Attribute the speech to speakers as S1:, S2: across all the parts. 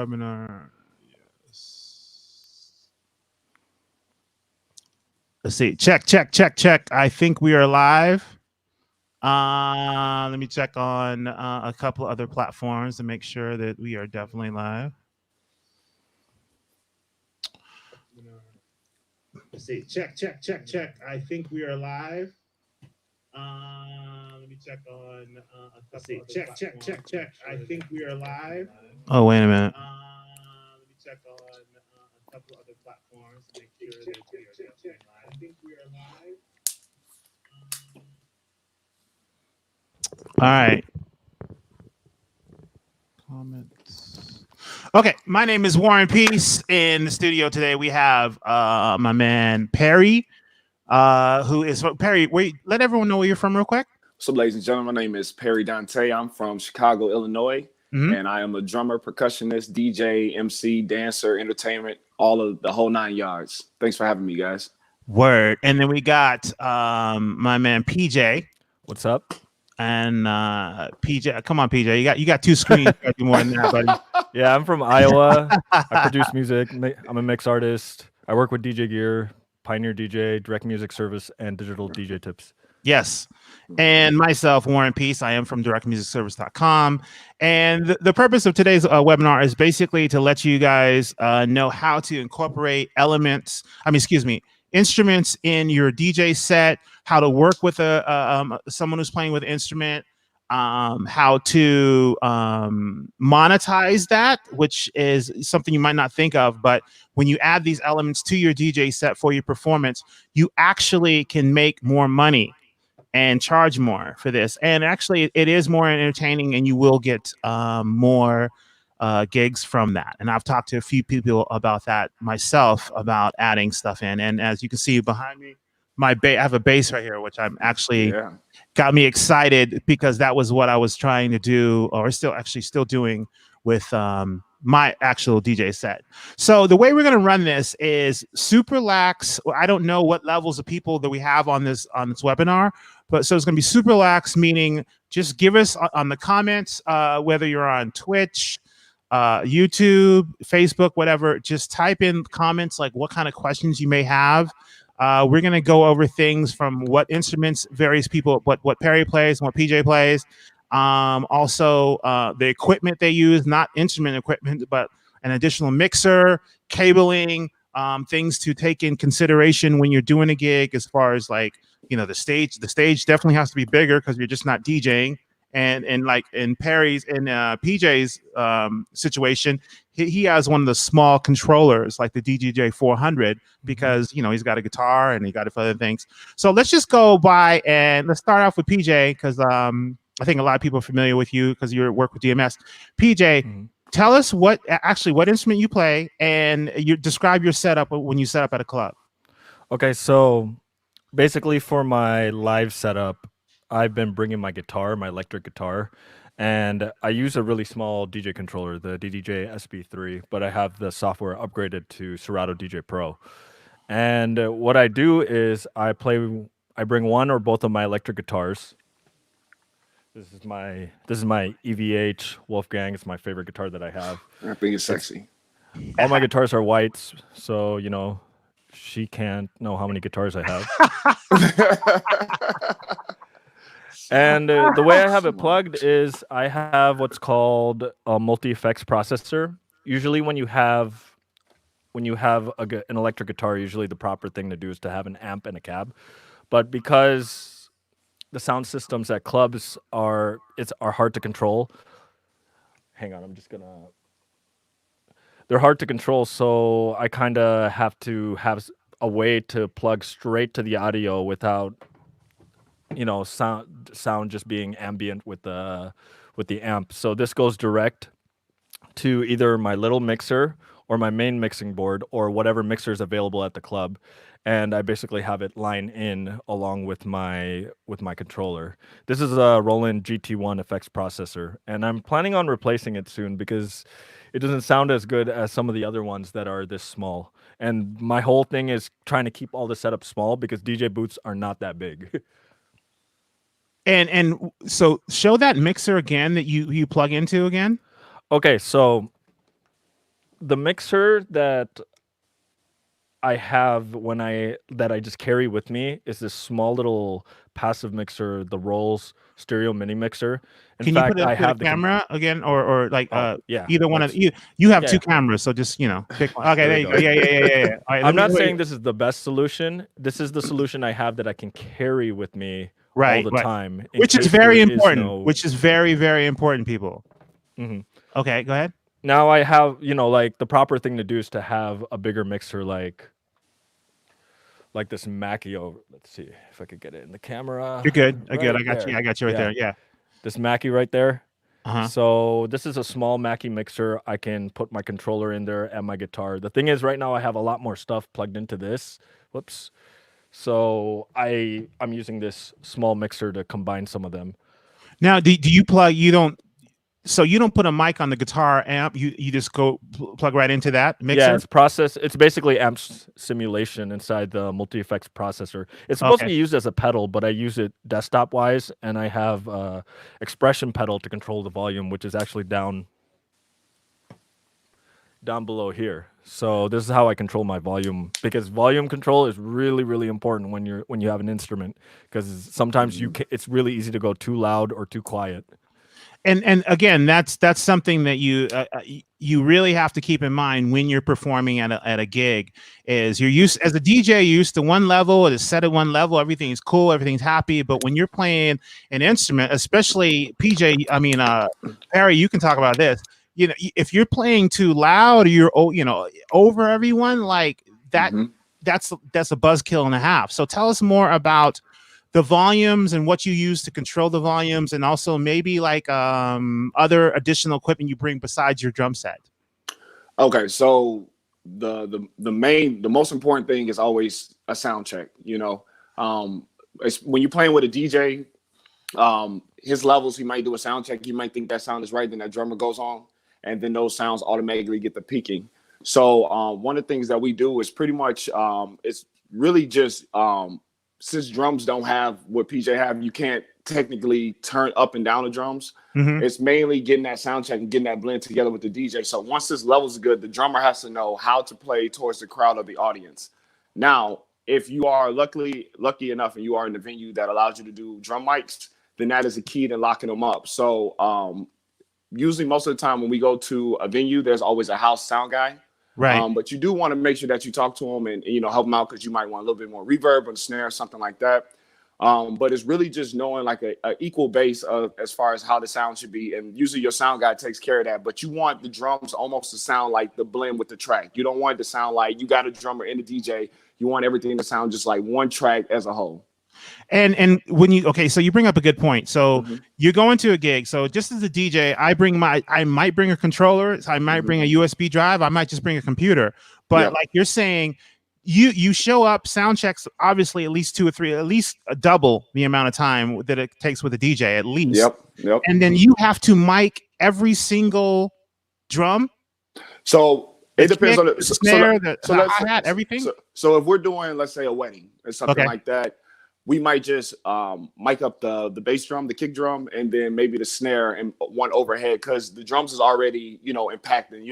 S1: Webinar. Yes. Let's see. Check. I think we are live. Let me check on a couple other platforms to make sure that we are definitely live. Let's see. Check. I think we are live. Let me check on a couple. See. Check. I think we are live. Oh, wait a minute. Let me check on a couple other platforms to make sure that we are definitely live. I think we are live. All right. Comments. Okay, my name is Warren Peace. In the studio today, we have my man Perry, who is Perry. Wait, let everyone know where you're from, real quick.
S2: So, ladies and gentlemen, my name is Perry Dante. I'm from Chicago, Illinois, and I am a drummer, percussionist, DJ, MC, dancer, entertainment, all of the whole 9 yards. Thanks for having me, guys.
S1: Word. And then we got my man PJ.
S3: What's up?
S1: And PJ, come on, PJ, you got two screens. You got to do more than that, buddy.
S3: Yeah, I'm from Iowa. I produce music. I'm a mix artist. I work with DJ Gear, Pioneer DJ, Direct Music Service, and Digital DJ Tips.
S1: Yes. And myself, Warren Peace. I am from directmusicservice.com. And the purpose of today's webinar is basically to let you guys know how to incorporate instruments in your DJ set, how to work with someone who's playing with an instrument, how to monetize that, which is something you might not think of, but when you add these elements to your DJ set for your performance, you actually can make more money and charge more for this. And actually, it is more entertaining, and you will get more gigs from that. And I've talked to a few people about that myself, about adding stuff in. And as you can see behind me, I have a bass right here, which I'm actually got me excited because that was what I was trying to do, or still doing with my actual DJ set. So the way we're going to run this is super lax. I don't know what levels of people that we have on this webinar, but so it's going to be super lax, meaning just give us on the comments, whether you're on Twitch, YouTube, Facebook, whatever, just type in comments like what kind of questions you may have. We're going to go over things from what instruments various people, what Perry plays and what PJ plays. Also, the equipment they use, not instrument equipment, but an additional mixer, cabling, things to take in consideration when you're doing a gig, as far as like, the stage. The stage definitely has to be bigger because you're just not DJing. And like in Perry's and PJ's situation, he has one of the small controllers like the DJJ 400 because he's got a guitar and he got it for other things. So let's just go by and let's start off with PJ because I think a lot of people are familiar with you because you work with DMS. PJ, tell us what instrument you play and you describe your setup when you set up at a club.
S3: Okay, so basically for my live setup, I've been bringing my guitar, my electric guitar, and I use a really small DJ controller, the DJJ SB3, but I have the software upgraded to Serato DJ Pro. And what I do is I bring one or both of my electric guitars. This is my EVH Wolfgang. It's my favorite guitar that I have.
S2: I think it's sexy.
S3: All my guitars are whites, so she can't know how many guitars I have. And the way I have it plugged is I have what's called a multi-effects processor. Usually when you have an electric guitar, usually the proper thing to do is to have an amp and a cab. But because the sound systems at clubs are hard to control. Hang on, they're hard to control, so I kind of have to have a way to plug straight to the audio without sound just being ambient with the amp. So this goes direct to either my little mixer or my main mixing board or whatever mixer is available at the club, and I basically have it line in along with my controller. This is a Roland GT1 effects processor, and I'm planning on replacing it soon because it doesn't sound as good as some of the other ones that are this small. And my whole thing is trying to keep all the setup small because DJ booths are not that big.
S1: And so show that mixer again that you plug into again.
S3: Okay, so the mixer that I have that I just carry with me is this small little passive mixer, the Rolls stereo mini mixer. In
S1: Can you put
S3: fact,
S1: it up
S3: I
S1: to the
S3: have
S1: camera again, or like
S3: yeah,
S1: either one of you have
S3: yeah,
S1: two
S3: yeah.
S1: cameras, so just pick one. Okay,
S3: There
S1: there
S3: we
S1: you
S3: go.
S1: go. Yeah. All right,
S3: I'm not
S1: wait.
S3: saying this is the best solution. This is the solution I have that I can carry with me all
S1: Right,
S3: the
S1: right.
S3: time in
S1: Which is
S3: case there
S1: very
S3: is
S1: important.
S3: no.
S1: Which is very, very important, people.
S3: Mhm.
S1: Okay, go ahead.
S3: Now I have, like the proper thing to do is to have a bigger mixer like this Mackie over. Let's see if I could get it in the camera.
S1: You're good. Good.
S3: Right
S1: I got you.
S3: there.
S1: I got you right
S3: Yeah.
S1: there. Yeah.
S3: This Mackie right there.
S1: Uh-huh.
S3: So this is a small Mackie mixer. I can put my controller in there and my guitar. The thing is, right now I have a lot more stuff plugged into this. Whoops. So I'm using this small mixer to combine some of them.
S1: Now, do you plug? So you don't put a mic on the guitar amp. You just go plug right into that mixer.
S3: Yeah, it's basically amp simulation inside the multi-effects processor. It's supposed to be used as a pedal, but I use it desktop wise, and I have expression pedal to control the volume, which is actually down below here. So this is how I control my volume, because volume control is really, really important when you have an instrument, because sometimes it's really easy to go too loud or too quiet.
S1: And again, that's something that you really have to keep in mind when you're performing at a gig. Is you're used as a DJ, you're used to one level, it's set at one level, everything's cool, everything's happy. But when you're playing an instrument, especially Perry, you can talk about this. If you're playing too loud, or you're over everyone, like that. That's a buzzkill and a half. So tell us more about the volumes and what you use to control the volumes, and also maybe like other additional equipment you bring besides your drum set.
S2: Okay, so the most important thing is always a sound check. It's when you're playing with a DJ, his levels, he might do a sound check. You might think that sound is right, then that drummer goes on, and then those sounds automatically get the peaking. So one of the things that we do is pretty much it's really just since drums don't have what PJ have, you can't technically turn up and down the drums. It's mainly getting that sound check and getting that blend together with the DJ. So once this level is good, the drummer has to know how to play towards the crowd or the audience. Now, if you are lucky enough and you are in the venue that allows you to do drum mics, then that is a key to locking them up. So usually most of the time when we go to a venue, there's always a house sound guy.
S1: Right.
S2: But you do want to make sure that you talk to them and help them out, because you might want a little bit more reverb on snare or something like that. But it's really just knowing like a equal base of as far as how the sound should be. And usually your sound guy takes care of that. But you want the drums almost to sound like the blend with the track. You don't want it to sound like you got a drummer and a DJ. You want everything to sound just like one track as a whole.
S1: And when so you bring up a good point. So you're going to a gig. So just as a DJ, I might bring a controller. I might bring a USB drive. I might just bring a computer. But like you're saying, you show up, sound checks, obviously at least 2 or 3, at least double the amount of time that it takes with a DJ, at least.
S2: Yep.
S1: And then you have to mic every single drum.
S2: So it depends on the
S1: snare, the hi-hat, everything.
S2: So if we're doing, let's say, a wedding or something like that, we might just mic up the bass drum, the kick drum, and then maybe the snare and one overhead, because the drums is already, impacting.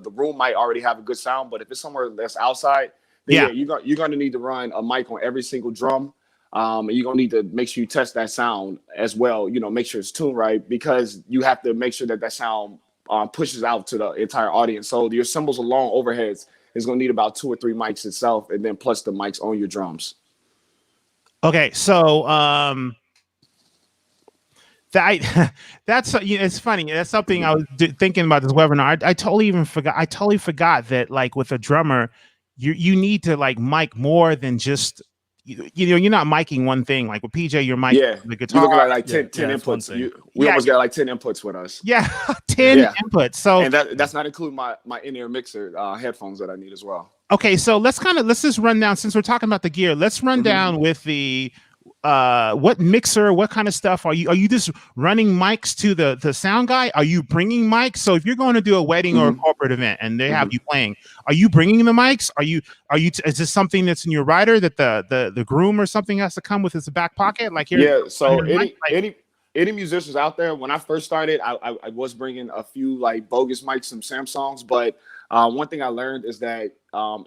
S2: The room might already have a good sound, but if it's somewhere that's outside, then you're going to need to run a mic on every single drum. And you're going to need to make sure you test that sound as well, make sure it's tuned right, because you have to make sure that sound pushes out to the entire audience. So your cymbals along overheads is going to need about 2 or 3 mics itself, and then plus the mics on your drums.
S1: Okay, so that's it's funny. That's something I was thinking about this webinar. I totally forgot that, like, with a drummer, you need to like mic more than just you're not miking one thing. Like with PJ, you're miking the guitar.
S2: You're looking at like 10 inputs. We almost got like 10 inputs with us.
S1: 10 inputs. So
S2: and that's not including my in-ear mixer headphones that I need as well.
S1: Okay, so let's just run down, since we're talking about the gear. Let's run down with the what mixer, what kind of stuff are you just running mics to the sound guy? Are you bringing mics? So if you're going to do a wedding or a corporate event and they have you playing, are you bringing the mics? Is this something that's in your rider that the groom or something has to come with his back pocket? Like here,
S2: so any musicians out there, when I first started, I was bringing a few like bogus mics, some Samsungs, but One thing I learned is that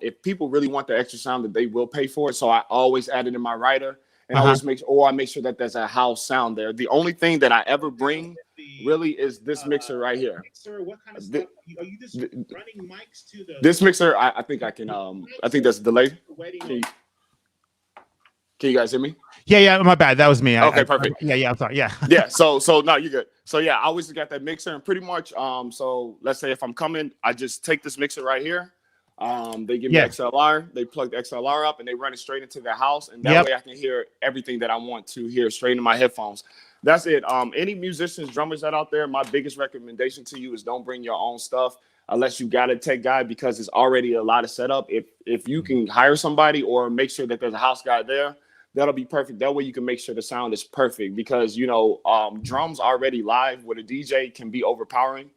S2: if people really want the extra sound, that they will pay for it. So I always add it in my writer, and
S1: Uh-huh.
S2: I make sure that there's a house sound there. The only thing that I ever bring really is this mixer right here.
S1: Mixer, what kind of stuff? Are you just running mics to the?
S2: This mixer, I think I can. I think that's delay. Can you guys hear me?
S1: Yeah, my bad. That was me.
S2: Okay, perfect.
S1: Yeah, I'm sorry. Yeah.
S2: Yeah, so no, you're good. So yeah, I always got that mixer, and pretty much, so let's say if I'm coming, I just take this mixer right here. They give me XLR, they plug the XLR up, and they run it straight into the house, and that way I can hear everything that I want to hear straight into my headphones. That's it. Any musicians, drummers that out there, my biggest recommendation to you is don't bring your own stuff unless you got a tech guy, because it's already a lot of setup. If you can hire somebody or make sure that there's a house guy there, that'll be perfect. That way you can make sure the sound is perfect, because, you know, drums already live with a DJ can be overpowering,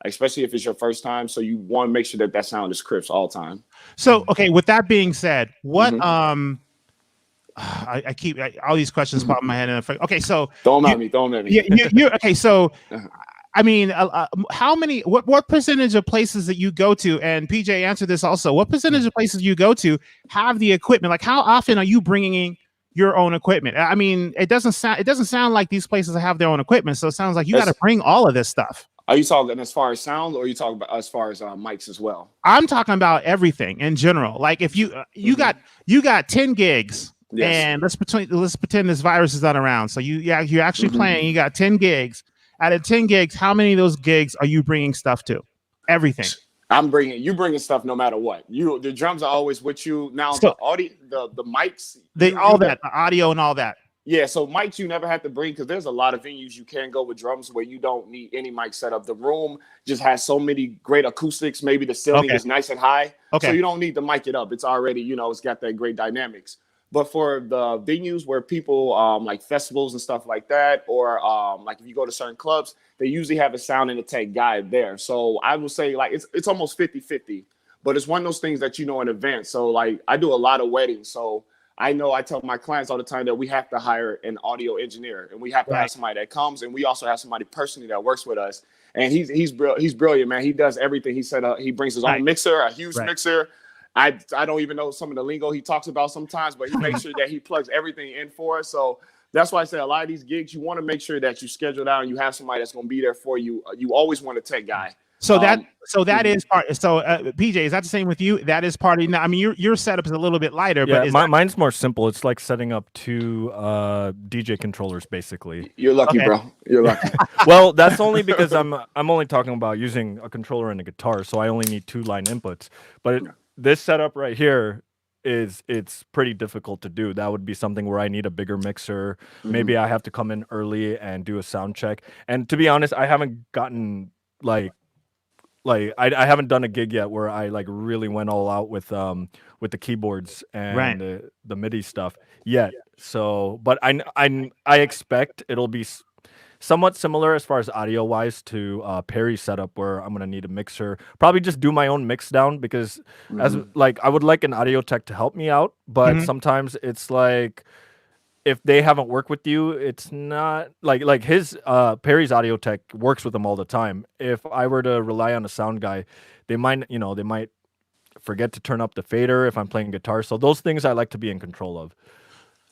S2: especially if it's your first time. So you want to make sure that that sound is crisp all the time.
S1: So, okay, with that being said, what, I keep all these questions pop in my head. And okay, so
S2: throw them at me.
S1: Yeah, you okay. So, I mean, how many? What percentage of places that you go to? And PJ answered this also. What percentage of places you go to have the equipment? Like, how often are you bringing in your own equipment? I mean, it doesn't sound like these places have their own equipment. So it sounds like you got to bring all of this stuff.
S2: Are you talking as far as sound, or are you talking about as far as mics as well?
S1: I'm talking about everything in general. Like, if you got 10 gigs. Yes. And let's pretend this virus is not around. So you're actually playing. You got 10 gigs. Out of 10 gigs, how many of those gigs are you bringing stuff to? Everything.
S2: You bringing stuff no matter what. The drums are always with you. Now the audio, the mics, the
S1: audio and all that.
S2: Yeah, so mics you never have to bring, because there's a lot of venues you can go with drums where you don't need any mic setup. The room just has so many great acoustics. Maybe the ceiling is nice and high. Okay. So you don't need to mic it up. It's already, it's got that great dynamics. But for the venues where people like festivals and stuff like that, or like if you go to certain clubs, they usually have a sound and a tech guy there. So I will say, like, it's almost 50-50, but it's one of those things that you know in advance. So like I do a lot of weddings, so I tell my clients all the time that we have to hire an audio engineer, and we have to have somebody that comes, and we also have somebody personally that works with us. And he's brilliant, man. He does everything. He said he brings his own mixer, a huge mixer. I don't even know some of the lingo he talks about sometimes, but he makes sure that he plugs everything in for us. So that's why I say a lot of these gigs, you want to make sure that you schedule out and you have somebody that's going to be there for you. You always want a tech guy.
S1: So that is part. So PJ, is that the same with you? That is part of. I mean, your setup is a little bit lighter, but
S3: mine's more simple. It's like setting up two DJ controllers, basically.
S2: You're lucky, bro. You're lucky.
S3: Well, that's only because I'm only talking about using a controller and a guitar, so I only need 2 line inputs. But this setup right here it's pretty difficult to do. That would be something where I need a bigger mixer. Maybe I have to come in early and do a sound check. And to be honest, I haven't gotten I haven't done a gig yet where I like really went all out with the keyboards and the MIDI stuff yet. So, but I expect it'll be somewhat similar as far as audio wise to Perry's setup, where I'm gonna need a mixer. Probably just do my own mix down, because as like I would like an audio tech to help me out, but sometimes it's like if they haven't worked with you, it's not like his Perry's audio tech works with them all the time. If I were to rely on a sound guy, they might forget to turn up the fader if I'm playing guitar. So those things I like to be in control of.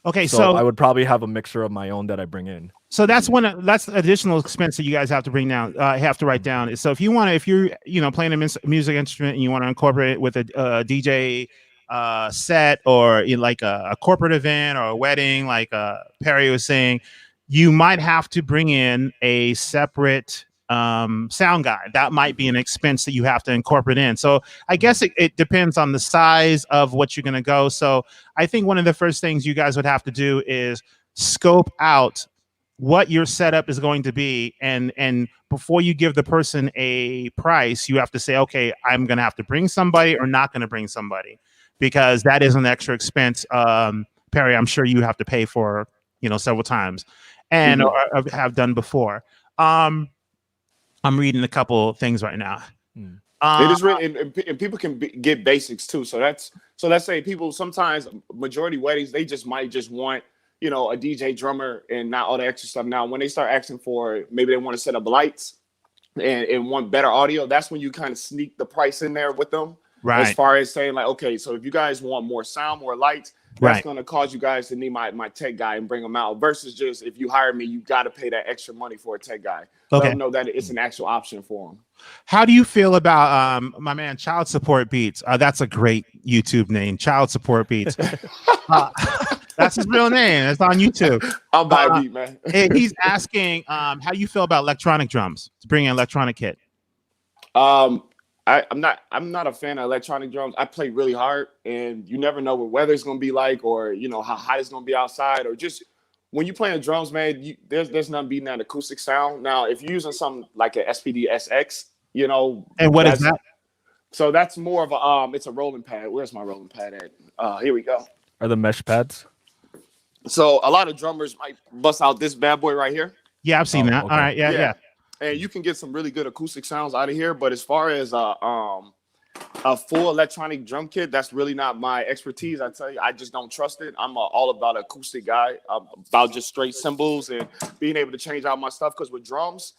S1: Okay, so
S3: I would probably have a mixer of my own that I bring in.
S1: So that's that's additional expense that you guys have to bring down. Have to write down. So if you're playing a music instrument and you want to incorporate it with a DJ set, or in like a corporate event or a wedding, like Perry was saying, you might have to bring in a separate sound guy. That might be an expense that you have to incorporate in. So I guess it depends on the size of what you're going to go. So I think one of the first things you guys would have to do is scope out what your setup is going to be, and before you give the person a price, you have to say, okay, I'm going to have to bring somebody or not going to bring somebody, because that is an extra expense. Perry, I'm sure you have to pay for, several times, and or have done before. I'm reading a couple things right now.
S2: It is really, and people can get basics too. So let's say people sometimes, majority weddings, they might just want, a DJ drummer and not all the extra stuff. Now, when they start asking for, maybe they want to set up lights, and want better audio, that's when you kind of sneak the price in there with them.
S1: Right.
S2: As far as saying like, okay, so if you guys want more sound, more lights, that's going to cause you guys to need my tech guy and bring them out. Versus just if you hire me, you got to pay that extra money for a tech guy. Let them know that it's an actual option for them.
S1: How do you feel about my man Child Support Beats? That's a great YouTube name, Child Support Beats. That's his real name. It's on YouTube.
S2: I'll buy a beat, man.
S1: He's asking how you feel about electronic drums to bring an electronic kit.
S2: I'm not a fan of electronic drums. I play really hard, and you never know what weather's gonna be like, or how hot it's gonna be outside, or just when you're playing drums, man. There's nothing beating that acoustic sound. Now, if you're using something like an SPD SX,
S1: and what is that?
S2: So that's more of a it's a rolling pad. Where's my rolling pad at? Here we go.
S3: Are the mesh pads?
S2: So a lot of drummers might bust out this bad boy right here.
S1: Yeah, I've seen that. Okay. All right, yeah.
S2: And you can get some really good acoustic sounds out of here. But as far as a full electronic drum kit, that's really not my expertise. I tell you, I just don't trust it. I'm all about acoustic guy, about just straight cymbals and being able to change out my stuff. Because with drums,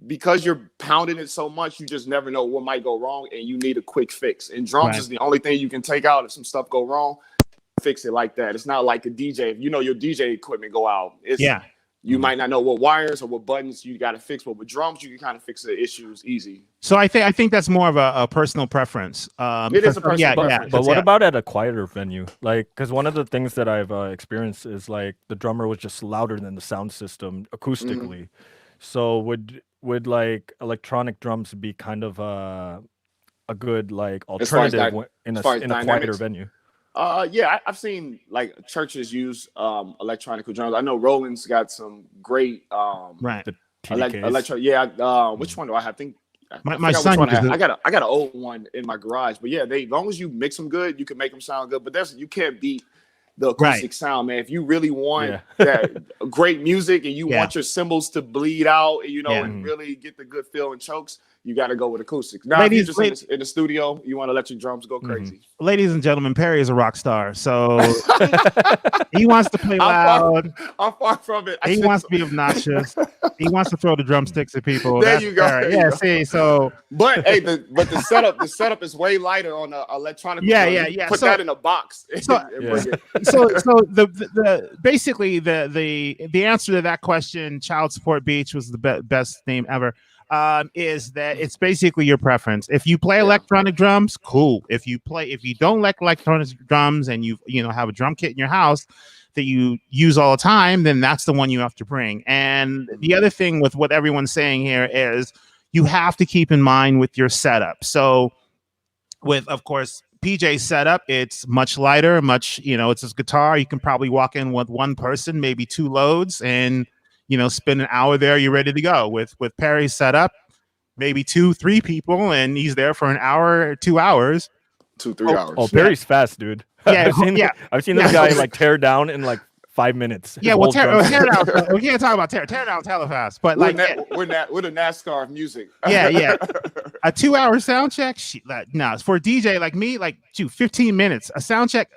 S2: because you're pounding it so much, you just never know what might go wrong, and you need a quick fix. And drums is the only thing you can take out if some stuff go wrong. Fix it like that. It's not like a DJ. If your DJ equipment go out, you might not know what wires or what buttons you got to fix, but with drums, you can kind of fix the issues easy.
S1: So I think that's more of a personal preference.
S2: It is a personal preference.
S3: But what about at a quieter venue? Like, because one of the things that I've experienced is like the drummer was just louder than the sound system acoustically. So would like electronic drums be kind of a good like alternative in a quieter venue?
S2: I've seen like churches use electronic drums. I know Roland's got some great
S3: the TDKs.
S2: Which one do I have? I think
S1: my son
S2: I got an old one in my garage. But yeah, as long as you mix them good, you can make them sound good. But you can't beat the acoustic sound, man. If you really want that great music and you want your cymbals to bleed out, and really get the good feel and chokes, you got to go with acoustic. Now, if you're just in the studio, you want to let your drums go crazy.
S1: Ladies and gentlemen, Perry is a rock star, so he wants to play loud.
S2: I'm far from it.
S1: He wants to be obnoxious. He wants to throw the drumsticks at people.
S2: There you go.
S1: There see, so.
S2: But hey, the setup is way lighter on the electronic.
S1: Yeah.
S2: Put that in a box.
S1: So the basically the answer to that question, Child Support Beach was the best name ever. Is that it's basically your preference. If you play electronic drums, cool. If you don't like electronic drums and you have a drum kit in your house that you use all the time, then that's the one you have to bring. And the other thing with what everyone's saying here is you have to keep in mind with your setup. So with, of course, PJ's setup, it's much lighter, it's his guitar. You can probably walk in with one person, maybe two loads, and spend an hour there, you're ready to go. With Perry's setup, maybe 2-3 people, and he's there for an hour or 2 hours.
S2: 2-3 hours.
S3: Oh, Perry's fast, dude.
S1: Yeah,
S3: I've seen this guy like tear down in like 5 minutes.
S1: Yeah, well, tear down. We can't talk about tear down hella fast, but
S2: we're the NASCAR of music.
S1: Yeah. A 2-hour sound check. No, for a DJ like me, 15 minutes. A sound check.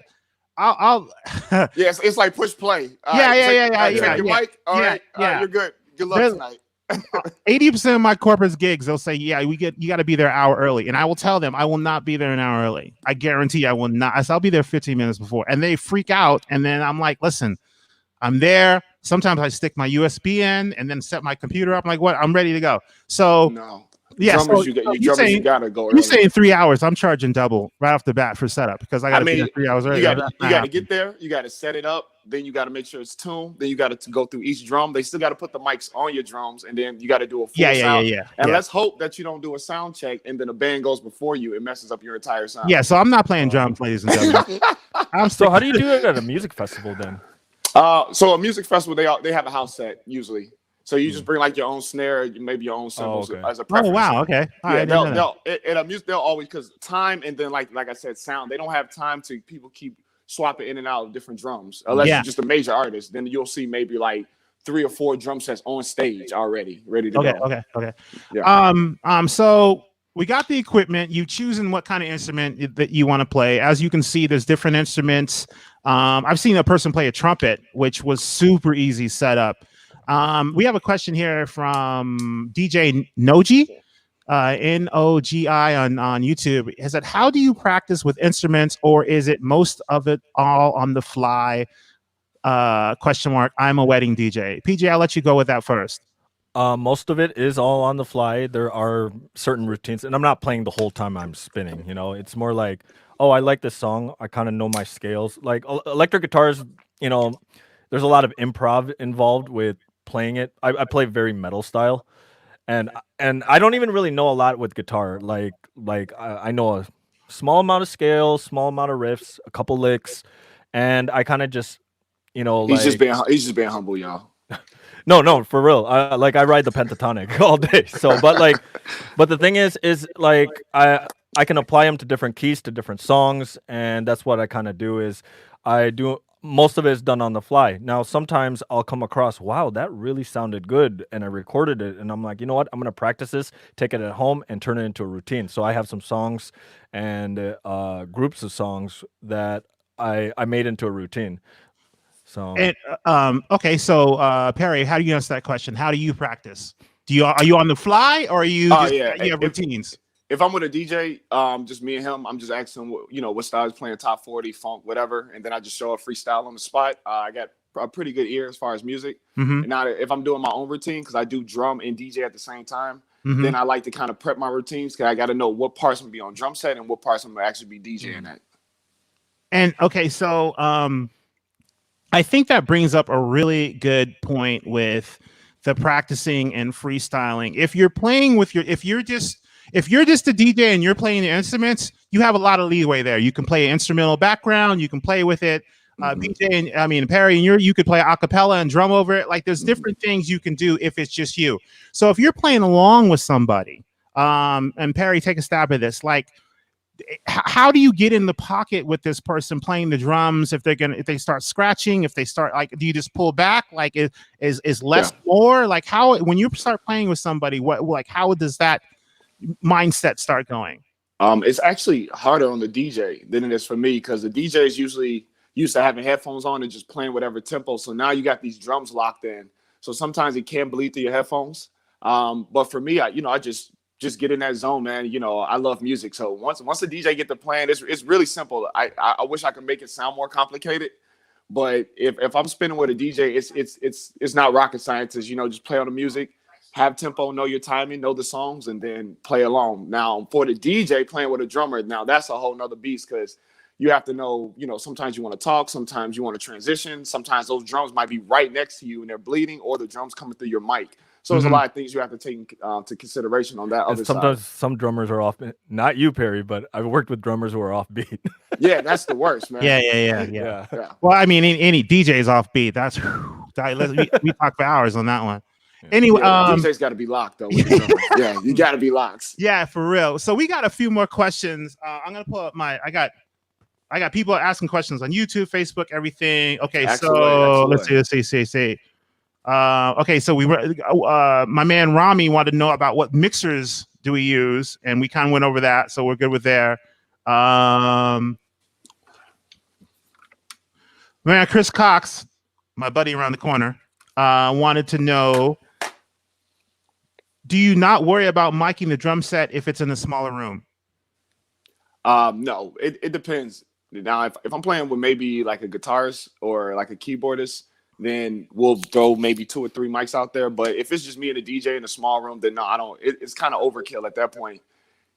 S1: I'll
S2: yes, it's like push play.
S1: Yeah.
S2: Your mic. All right, you're good. Good luck tonight.
S1: 80% of my corporate gigs, they'll say, you got to be there an hour early. And I will tell them I will not be there an hour early. I guarantee I will not. I'll be there 15 minutes before. And they freak out. And then I'm like, listen, I'm there. Sometimes I stick my USB in and then set my computer up. I'm like, what? I'm ready to go. So
S2: no.
S1: Yeah,
S2: drummers, you gotta go early.
S1: You're saying 3 hours. I'm charging double right off the bat for setup because I gotta be there 3 hours early.
S2: You gotta get there, you gotta set it up, then you gotta make sure it's tuned, then you gotta go through each drum. They still gotta put the mics on your drums, and then you gotta do a full sound. And let's hope that you don't do a sound check and then a band goes before you, it messes up your entire sound.
S1: Yeah, so I'm not playing drums, ladies and gentlemen.
S3: So how do you do it at a music festival then?
S2: So a music festival, they have a house set usually. So you just bring like your own snare, maybe your own cymbals as a preference.
S1: Oh wow, okay.
S2: They'll always, because time, and then like I said, sound. They don't have time to people keep swapping in and out of different drums unless you're just a major artist. Then you'll see maybe like 3 or 4 drum sets on stage already ready to go.
S1: Okay.
S2: Yeah.
S1: So we got the equipment. You choosing what kind of instrument that you want to play. As you can see, there's different instruments. I've seen a person play a trumpet, which was super easy setup. We have a question here from DJ Noji. Nogi on YouTube. Is that how do you practice with instruments, or is it most of it all on the fly? Question mark. I'm a wedding DJ. PJ, I'll let you go with that first.
S3: Most of it is all on the fly. There are certain routines, and I'm not playing the whole time I'm spinning. You know, it's more like, oh, I like this song. I kind of know my scales. Like electric guitars, you know, there's a lot of improv involved with playing it. I play very metal style, and I don't even really know a lot with guitar. I know a small amount of scales, small amount of riffs, a couple licks, and I kind of just, you know,
S2: he's just being humble, y'all.
S3: No, for real. Like I ride the pentatonic all day. So, but the thing is like I can apply them to different keys to different songs, and that's what I kind of do. Is I do most of it is done on the fly. Now, sometimes I'll come across, wow, that really sounded good, and I recorded it, and I'm like, you know what? I'm gonna practice this, take it at home, and turn it into a routine. So I have some songs and groups of songs that I made into a routine. So
S1: And okay, so Perry, how do you answer that question? How do you practice? Are you on the fly, or are you you have routines?
S2: If I'm with a DJ, just me and him, I'm just asking him, you know, what style he's playing, top 40, funk, whatever, and then I just show a freestyle on the spot. I got a pretty good ear as far as music. And now if I'm doing my own routine, because I do drum and DJ at the same time, then I like to kind of prep my routines, because I got to know what parts I'm gonna be on drum set and what parts I'm gonna actually be DJing at.
S1: And okay, so I think that brings up a really good point with the practicing and freestyling. If you're playing with if you're just a DJ and you're playing the instruments, you have a lot of leeway there. You can play an instrumental background, you can play with it. PJ and Perry, and you could play a cappella and drum over it. Like there's different things you can do if it's just you. So if you're playing along with somebody, and Perry, take a stab at this, like how do you get in the pocket with this person playing the drums? If they start scratching, if they start, like, do you just pull back? Like is less more? Like how, when you start playing with somebody, how does that mindset start going?
S2: It's actually harder on the DJ than it is for me, because the DJ is usually used to having headphones on and just playing whatever tempo. So now you got these drums locked in. So sometimes it can bleed through your headphones. But for me, I just get in that zone, man. You know, I love music. So once the DJ get to playing, it's really simple. I wish I could make it sound more complicated, but if I'm spinning with a DJ, it's not rocket science. You know, just play on the music, have tempo, know your timing, know the songs, and then play along. Now for the DJ playing with a drummer, now that's a whole nother beast, because you have to know, you know, sometimes you want to talk, sometimes you want to transition, sometimes those drums might be right next to you and they're bleeding, or the drums coming through your mic. So there's a lot of things you have to take into consideration on that other
S3: sometimes
S2: side.
S3: Some drummers are off. Not you, Perry, but I've worked with drummers who are offbeat.
S2: Yeah, that's the worst, man.
S1: Yeah. Well, I mean, any DJ's offbeat. That's we talk for hours on that one. Anyway,
S2: DJ's got to be locked though. Yeah, you got to be locked.
S1: Yeah, for real. So we got a few more questions. I'm gonna pull up I got people asking questions on YouTube, Facebook, everything. Okay, excellent. Let's see. Okay, so we were my man Rami wanted to know about what mixers do we use, and we kind of went over that, so we're good with there. Man, Chris Cox, my buddy around the corner, wanted to know, do you not worry about miking the drum set if it's in a smaller room?
S2: No, it depends. Now, if I'm playing with maybe like a guitarist or like a keyboardist, then we'll throw maybe 2 or 3 mics out there. But if it's just me and a DJ in a small room, then no, I don't. It's kind of overkill at that point,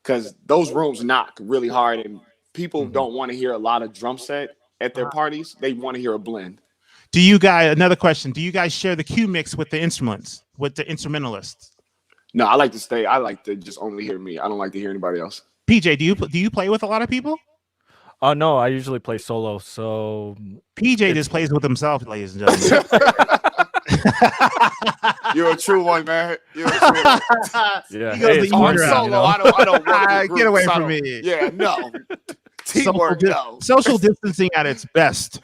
S2: because those rooms knock really hard, and people don't want to hear a lot of drum set at their parties. They want to hear a blend.
S1: Another question, do you guys share the cue mix with the instruments, with the instrumentalists?
S2: No, I like to just only hear me. I don't like to hear anybody else.
S1: PJ, do you play with a lot of people?
S3: No, I usually play solo. So
S1: PJ just plays with himself, ladies and gentlemen.
S2: You're a true one, man. You're a true one.
S3: Yeah,
S1: he goes
S2: I'm solo. You know? I don't work with
S1: get away
S2: groups.
S1: from me.
S2: Yeah, no. Teamwork, no.
S1: Social distancing at its best.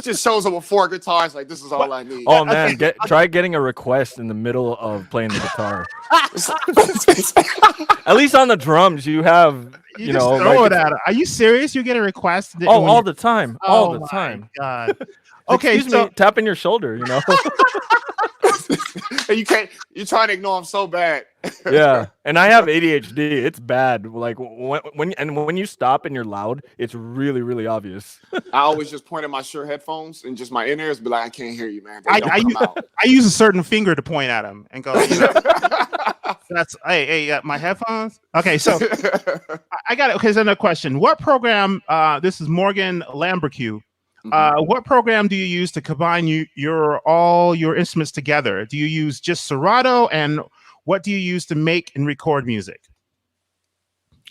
S2: Just shows up with 4 guitars, like, this is all I need.
S3: Oh man, try getting a request in the middle of playing the guitar. At least on the drums, you have
S1: you know, throw it at her. Are you serious? You get a request?
S3: All the time. All the time.
S1: God. Okay,
S3: Excuse me, tapping your shoulder, you know.
S2: And you're trying to ignore them so bad.
S3: Yeah, and I have ADHD. It's bad. Like when you stop and you're loud, it's really, really obvious.
S2: I always just point at my Shure headphones and just my in-ears be like, I can't hear you, man. They
S1: I,
S2: don't
S1: I,
S2: come
S1: u-
S2: out.
S1: I use a certain finger to point at him and go, that's my headphones. Okay, so I got it. Okay, so another question. What program? This is Morgan Lambercue. What program do you use to combine all your instruments together? Do you use just Serato, and what do you use to make and record music?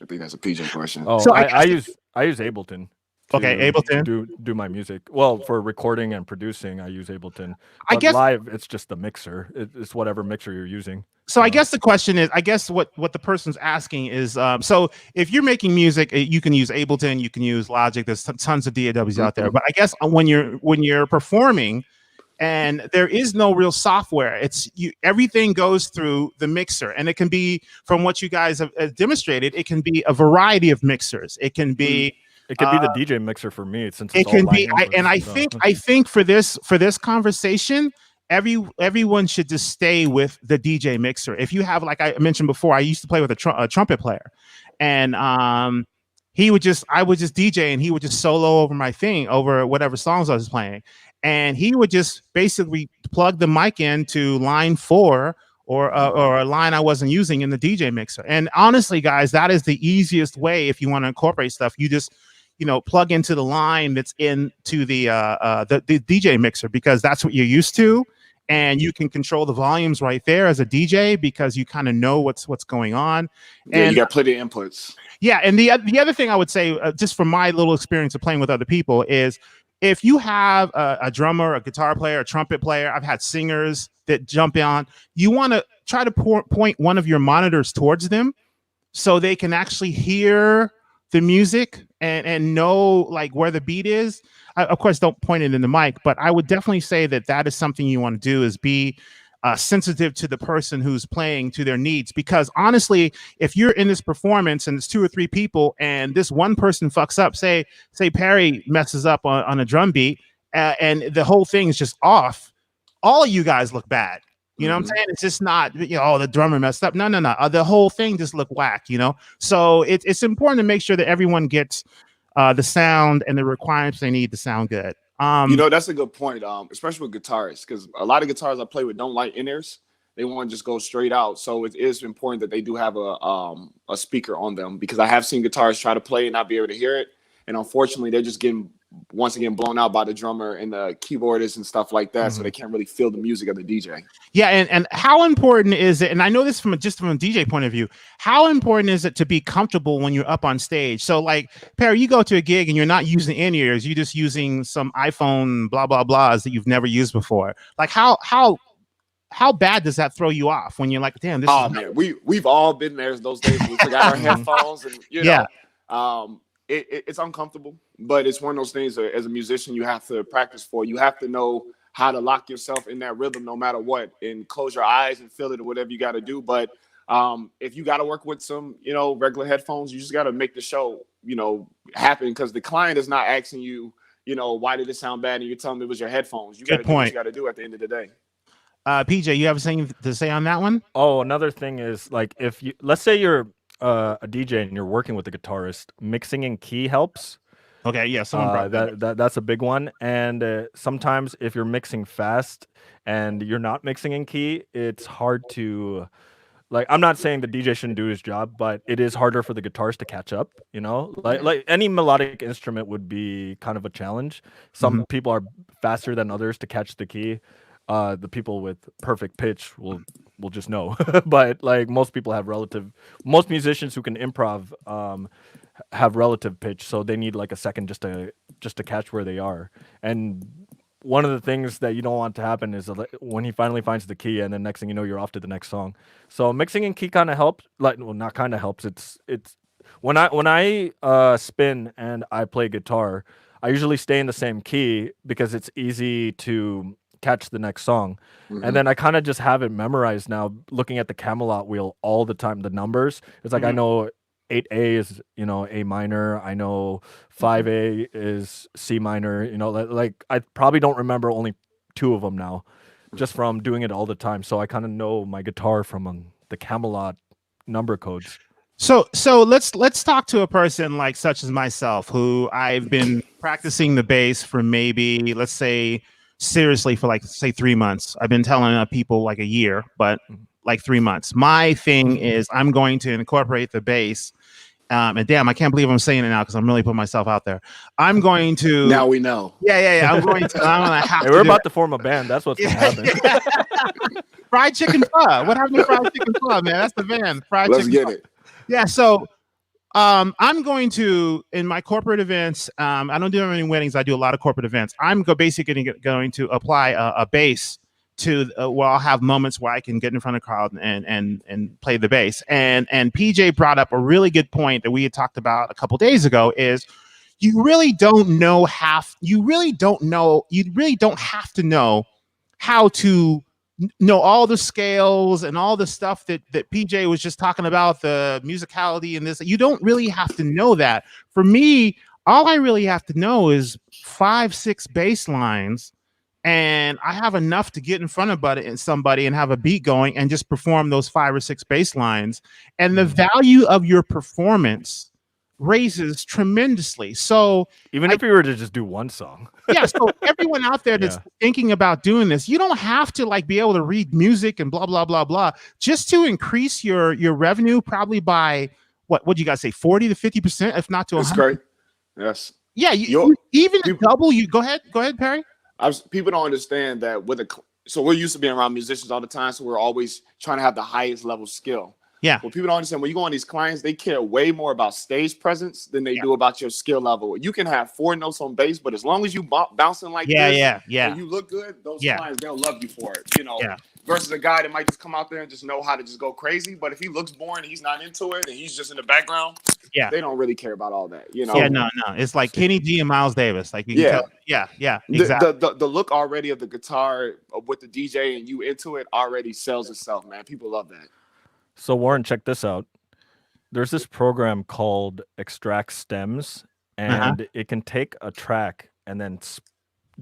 S2: I think that's a PJ question.
S3: Oh,
S1: So
S3: I use Ableton.
S1: Okay, Ableton.
S3: Do my music. Well, for recording and producing, I use Ableton.
S1: I
S3: But
S1: guess
S3: live, it's just the mixer. It's whatever mixer you're using.
S1: so. I guess the question is, I guess what the person's asking is, so if you're making music, you can use Ableton, you can use Logic. There's tons of DAWs out there. But I guess when you're performing, and there is no real software, everything goes through the mixer, and it can be, from what you guys have demonstrated, it can be a variety of mixers. It can be.
S3: It could be the DJ mixer for me, since
S1: It
S3: it's
S1: can
S3: all
S1: be,
S3: line inputs,
S1: I think for this conversation, everyone should just stay with the DJ mixer. If you have, like I mentioned before, I used to play with a trumpet player, and I would just DJ, and he would just solo over whatever songs I was playing, and he would just basically plug the mic into line 4 or a line I wasn't using in the DJ mixer. And honestly, guys, that is the easiest way if you want to incorporate stuff. You just plug into the line that's into the DJ mixer, because that's what you're used to, and you can control the volumes right there as a DJ because you kind of know what's going on.
S2: Yeah, you got plenty of inputs.
S1: Yeah, and the other thing I would say, just from my little experience of playing with other people, is if you have a drummer, a guitar player, a trumpet player, I've had singers that jump on, you want to try to point one of your monitors towards them so they can actually hear the music and know like where the beat is. Of course, don't point it in the mic, but I would definitely say that is something you want to do, is be sensitive to the person who's playing, to their needs. Because honestly, if you're in this performance and it's 2 or 3 people and this one person fucks up, say Perry messes up on a drum beat, and the whole thing is just off, all of you guys look bad. You know what I'm saying? It's just not, the drummer messed up. No. The whole thing just looked whack, So it's important to make sure that everyone gets the sound and the requirements they need to sound good.
S2: That's a good point, especially with guitarists, because a lot of guitars I play with don't like in-ears. They want to just go straight out. So it is important that they do have a speaker on them, because I have seen guitarists try to play and not be able to hear it. And unfortunately, they're just getting, once again, blown out by the drummer and the keyboardist and stuff like that. So they can't really feel the music of the DJ.
S1: Yeah, and how important is it? And I know this from a DJ point of view. How important is it to be comfortable when you're up on stage? So, like, Perry, you go to a gig and you're not using in-ears. You're just using some iPhone blah blah blahs that you've never used before. Like, how bad does that throw you off when you're like, damn, this?
S2: Oh man, we've all been there those days. We forgot our headphones, and it's uncomfortable, but it's one of those things that as a musician you have to practice for. You have to know how to lock yourself in that rhythm no matter what, and close your eyes and feel it or whatever you got to do. But if you got to work with some, regular headphones, you just got to make the show, happen, because the client is not asking you, why did it sound bad? And you're telling them it was your headphones. You got to do what you got to do at the end of the day.
S1: PJ, you have something to say on that one?
S3: Oh, another thing is, like, let's say you're a DJ and you're working with a guitarist, mixing in key helps.
S1: Okay, yeah, someone brought
S3: that's a big one. And sometimes if you're mixing fast and you're not mixing in key, it's hard to, like, I'm not saying the DJ shouldn't do his job, but it is harder for the guitarist to catch up, like any melodic instrument would be kind of a challenge. Some people are faster than others to catch the key. The people with perfect pitch will just know. But like most musicians who can improv have relative pitch, so they need like a second just to catch where they are. And one of the things that you don't want to happen is when he finally finds the key, and then next thing you know, you're off to the next song. So mixing in key kind of helps. Not kind of helps. It's when I spin and I play guitar, I usually stay in the same key because it's easy to catch the next song. And then I kind of just have it memorized now, looking at the Camelot wheel all the time, the numbers. It's like I know 8A is, A minor. I know 5A is C minor. Like I probably don't remember only 2 of them now. just from doing it all the time. So I kind of know my guitar from the Camelot number codes.
S1: So let's talk to a person like such as myself, who I've been practicing the bass for maybe, let's say, seriously for like, say, 3 months. I've been telling people like a year, but like 3 months. My thing is I'm going to incorporate the bass. And damn, I can't believe I'm saying it now because I'm really putting myself out there. I'm going to.
S2: Now we know.
S1: Yeah. I'm going to have
S3: Hey,
S1: to.
S3: we're about to form a band. That's what's gonna happen.
S1: Fried chicken pho. What happened to fried chicken pho, man? That's the band.
S2: Let's get it.
S1: Yeah. So I'm going to, in my corporate events, I don't do any weddings. I do a lot of corporate events. I'm basically going to apply a bass to where I'll have moments where I can get in front of a crowd and play the bass. And PJ brought up a really good point that we had talked about a couple days ago is you really don't have to know how to know all the scales and all the stuff that PJ was just talking about, the musicality and this. You don't really have to know that. For me, all I really have to know is 5-6 bass lines, and I have enough to get in front of somebody and have a beat going and just perform those 5 or 6 bass lines. And the value of your performance raises tremendously. So
S3: even if you were to just do one song.
S1: Yeah, so everyone out there that's thinking about doing this, you don't have to like be able to read music and blah blah blah blah. Just to increase your revenue, probably by what you guys say, 40 to 50%, if not to 100%.
S2: That's great. Yes.
S1: Yeah, you even double. You go ahead, Perry.
S2: People don't understand that so we're used to being around musicians all the time, so we're always trying to have the highest level skill.
S1: Yeah.
S2: Well, people don't understand when you go on these clients, they care way more about stage presence than they do about your skill level. You can have 4 notes on bass, but as long as you bouncing like this, and you look good, those clients, they'll love you for it. Versus a guy that might just come out there and just know how to just go crazy. But if he looks boring, he's not into it, and he's just in the background. They don't really care about all that.
S1: Yeah, no. It's like Kenny G and Miles Davis. Like, you can tell. Yeah, exactly.
S2: The look already of the guitar with the DJ and you into it already sells itself, man. People love that.
S3: So Warren, check this out. There's this program called Extract Stems, and it can take a track and then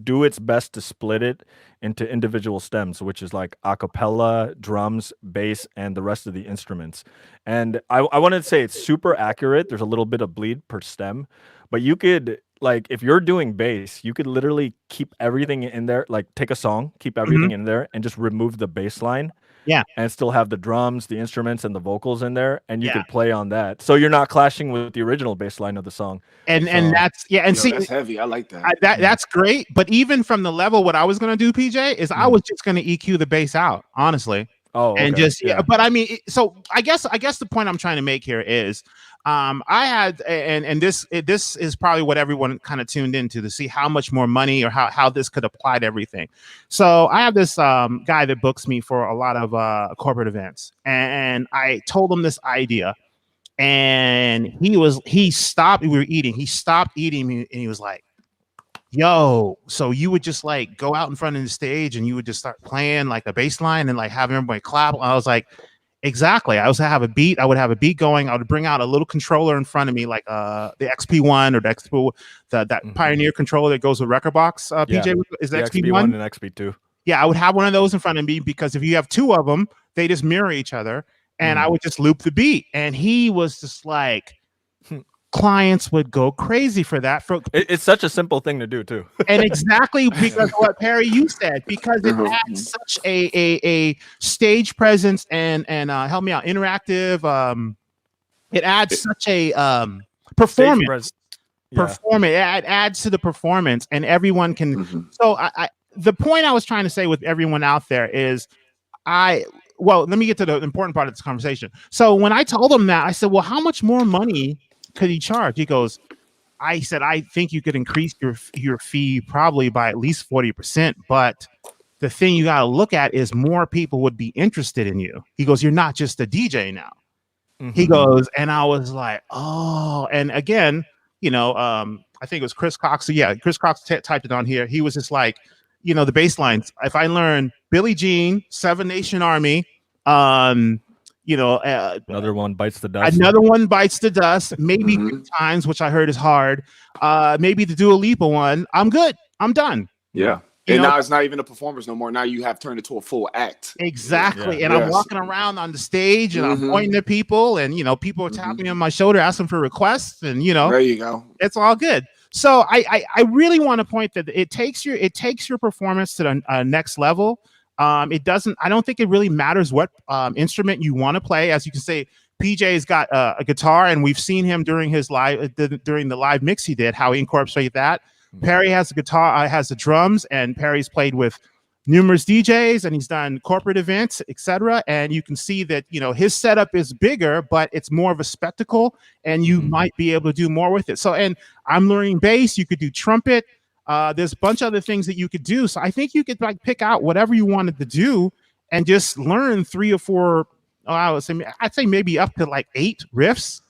S3: do its best to split it into individual stems, which is like a cappella, drums, bass, and the rest of the instruments. And I wanted to say it's super accurate. There's a little bit of bleed per stem, but you could, like, if you're doing bass, you could literally keep everything in there, like take a song, keep everything in there, and just remove the bass line.
S1: Yeah,
S3: and still have the drums, the instruments, and the vocals in there, and you could play on that. So you're not clashing with the original bass line of the song.
S1: And that's see,
S2: that's heavy. I like that.
S1: That's great. But even from the level, what I was going to do, PJ, is I was just going to EQ the bass out, honestly.
S3: Oh, okay.
S1: And just but I mean, so I guess the point I'm trying to make here is, I had and this is probably what everyone kind of tuned into to see how much more money or how this could apply to everything. So I have this guy that books me for a lot of corporate events, and I told him this idea, and he stopped. We were eating. He stopped eating, and he was like, yo, so you would just like go out in front of the stage and you would just start playing like a bass line and like have everybody clap. I was like, exactly. I would have a beat going. I would bring out a little controller in front of me, like the XP1 or the XP, that Pioneer controller that goes with Record Box. PJ, is the XP1
S3: and XP2.
S1: Yeah, I would have one of those in front of me because if you have 2 of them, they just mirror each other, and I would just loop the beat. And he was just like, clients would go crazy for that.
S3: It's such a simple thing to do too.
S1: And exactly because of what Perry you said, because it adds such a stage presence and help me out, interactive. It adds such a performance. It adds to the performance, and everyone can. So the point I was trying to say with everyone out there is, let me get to the important part of this conversation. So when I told him that, I said, well, how much more money could he charge? He goes, I said, I think you could increase your fee probably by at least 40%. But the thing you got to look at is more people would be interested in you. He goes, you're not just a DJ now. He goes, and I was like, oh, and again, I think it was Chris Cox. So yeah, Chris Cox typed it on here. He was just like, the bass lines. If I learn Billie Jean, Seven Nation Army,
S3: another one bites the dust.
S1: Maybe 3 times, which I heard is hard. Maybe the Dua Lipa one. I'm good. I'm done.
S2: Yeah. And now it's not even a performance no more. Now you have turned into a full act.
S1: Exactly.
S3: Yeah.
S1: And I'm walking around on the stage and I'm pointing at people, and people are tapping me on my shoulder asking for requests, and
S2: there you go.
S1: It's all good. So I really want to point that it takes your performance to the next level. I don't think it really matters what instrument you want to play. As you can say, PJ's got a guitar, and we've seen him during the live mix he did, how he incorporated that. Perry has a guitar, has the drums, and Perry's played with numerous DJs, and he's done corporate events, etc. And you can see that his setup is bigger, but it's more of a spectacle, and you might be able to do more with it. So, and I'm learning bass. You could do trumpet. There's a bunch of other things that you could do. So I think you could pick out whatever you wanted to do and just learn 3 or 4. I'd say maybe up to 8 riffs.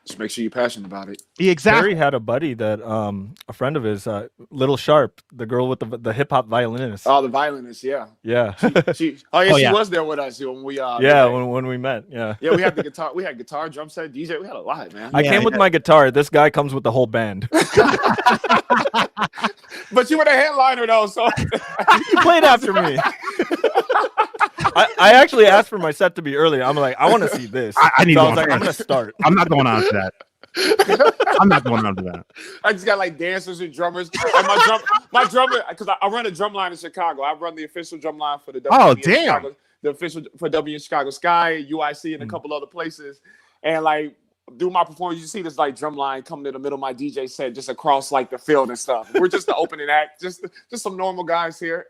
S2: Just make sure you're passionate about it.
S1: Exactly.
S3: Perry had a buddy that a friend of his, Little Sharp, the girl with the hip hop violinist.
S2: Oh, the violinist, yeah. She was there with us when we
S3: when we met.
S2: Yeah, we had the guitar, we had guitar, drum set, DJ, we had a lot, man.
S3: I came with my guitar. This guy comes with the whole band.
S2: But you were the headliner though, so
S3: you played after me. I actually asked for my set to be earlier. I'm like, I want to see this.
S1: I need.
S3: So
S1: I
S3: was like, I'm gonna start.
S1: I'm not going on to that. I'm not going on to that.
S2: I just got dancers and drummers. And my drummer, because I run a drum line in Chicago. I run the official drum line for the
S1: WNBA
S2: in Chicago, the official for W in Chicago Sky, UIC, and a couple other places. And do my performance, you see this drum line coming in the middle of my DJ set, just across the field and stuff. We're just the opening act, just some normal guys here.